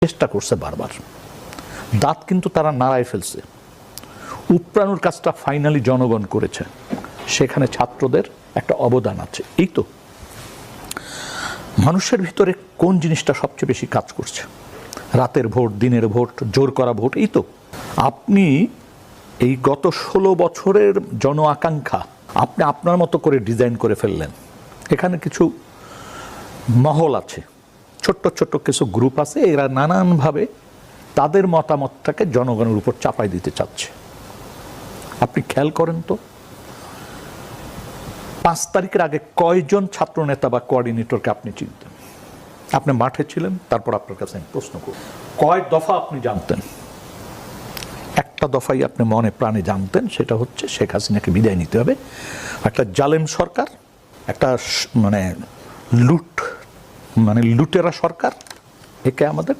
চেষ্টা করছে বারবার, দাঁত কিন্তু তারা নাড়ায় ফেলছে। উপড়ানোর কাজটা ফাইনালি জনগণ করেছে, সেখানে ছাত্রদের একটা অবদান আছে। এই তো মানুষের ভিতরে কোন জিনিসটা সবচেয়ে বেশি কাজ করছে? রাতের ভোট, দিনের ভোট, জোর করা ভোট। এই তো আপনি এই গত 16 বছরের জন আকাঙ্ক্ষা আপনি আপনার মতো করে ডিজাইন করে ফেললেন। এখানে কিছু মহল আছে, ছোট্ট ছোট্ট কিছু গ্রুপ আছে, এরা নানানভাবে তাদের মতামতটাকে জনগণের উপর চাপাই দিতে চাচ্ছে। আপনি খেয়াল করেন তো 5 তারিখের আগে কয়জন ছাত্র নেতা বা কোঅর্ডিনেটরকে আপনি চিনতেন? আপনি মাঠে ছিলেন, তারপর আপনার কাছে আমি প্রশ্ন করব, কয় দফা আপনি জানতেন? একটা দফাই আপনি মনে প্রাণে জানতেন, সেটা হচ্ছে শেখ হাসিনাকে বিদায় নিতে হবে। একটা জালেম সরকার, একটা লুটেরা সরকার, একে আমাদের